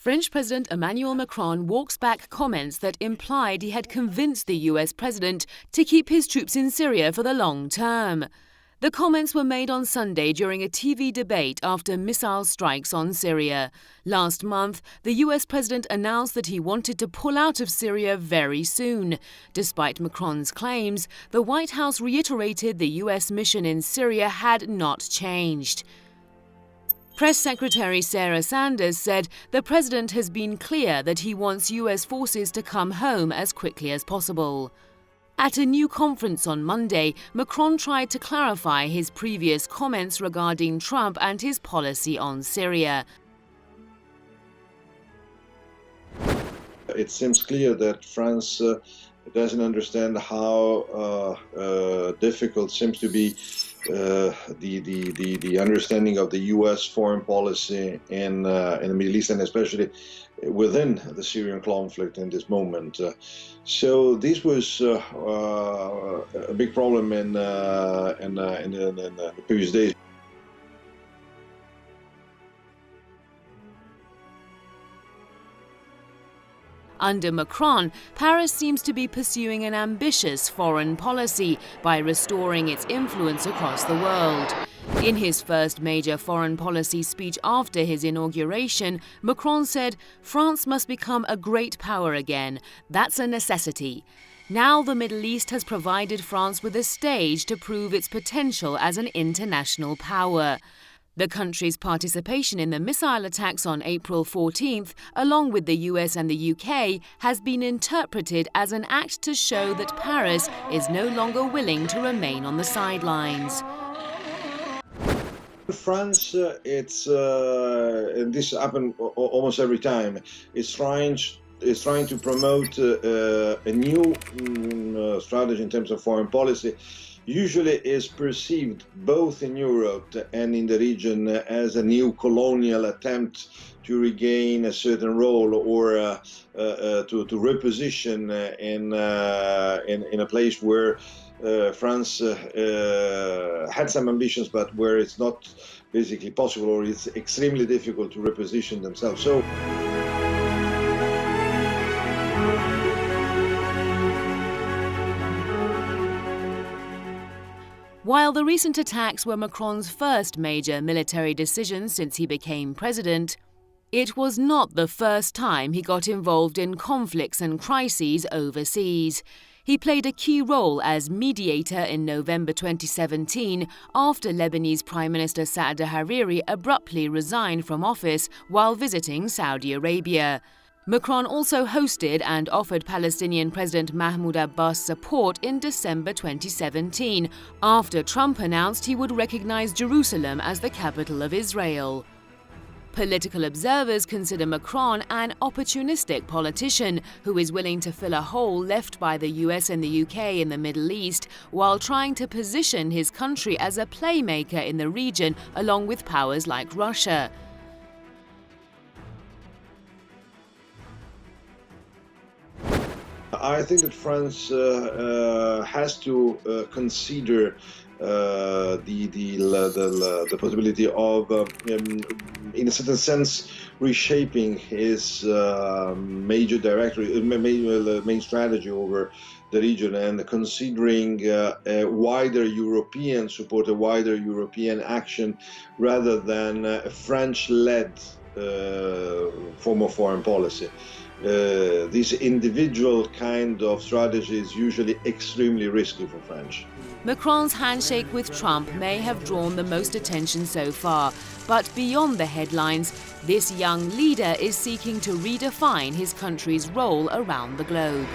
French President Emmanuel Macron walks back comments that implied he had convinced the US president to keep his troops in Syria for the long term. The comments were made on Sunday during a TV debate after missile strikes on Syria. Last month, the US president announced that he wanted to pull out of Syria very soon. Despite Macron's claims, the White House reiterated the US mission in Syria had not changed. Press Secretary Sarah Sanders said the president has been clear that he wants US forces to come home as quickly as possible. At a new conference on Monday, Macron tried to clarify his previous comments regarding Trump and his policy on Syria. It seems clear that France doesn't understand how difficult seems to be the understanding of the U.S. foreign policy in the Middle East, and especially within the Syrian conflict in this moment. So this was a big problem in the previous days. Under Macron, Paris seems to be pursuing an ambitious foreign policy by restoring its influence across the world. In his first major foreign policy speech after his inauguration, Macron said, "France must become a great power again. That's a necessity." Now the Middle East has provided France with a stage to prove its potential as an international power. The country's participation in the missile attacks on April 14th, along with the US and the UK, has been interpreted as an act to show that Paris is no longer willing to remain on the sidelines. France, and this happens almost every time, is trying to promote a new strategy in terms of foreign policy. Usually is perceived both in Europe and in the region as a new colonial attempt to regain a certain role or to reposition in a place where France had some ambitions, but where it's not basically possible, or it's extremely difficult to reposition themselves. So. While the recent attacks were Macron's first major military decision since he became president, it was not the first time he got involved in conflicts and crises overseas. He played a key role as mediator in November 2017 after Lebanese Prime Minister Saad Hariri abruptly resigned from office while visiting Saudi Arabia. Macron also hosted and offered Palestinian President Mahmoud Abbas support in December 2017, after Trump announced he would recognize Jerusalem as the capital of Israel. Political observers consider Macron an opportunistic politician who is willing to fill a hole left by the US and the UK in the Middle East, while trying to position his country as a playmaker in the region along with powers like Russia. I think that France has to consider the possibility of, in a certain sense, reshaping his main strategy over the region, and considering a wider European support, a wider European action, rather than a French-led form of foreign policy. This individual kind of strategy is usually extremely risky for France. Macron's handshake with Trump may have drawn the most attention so far, but beyond the headlines, this young leader is seeking to redefine his country's role around the globe.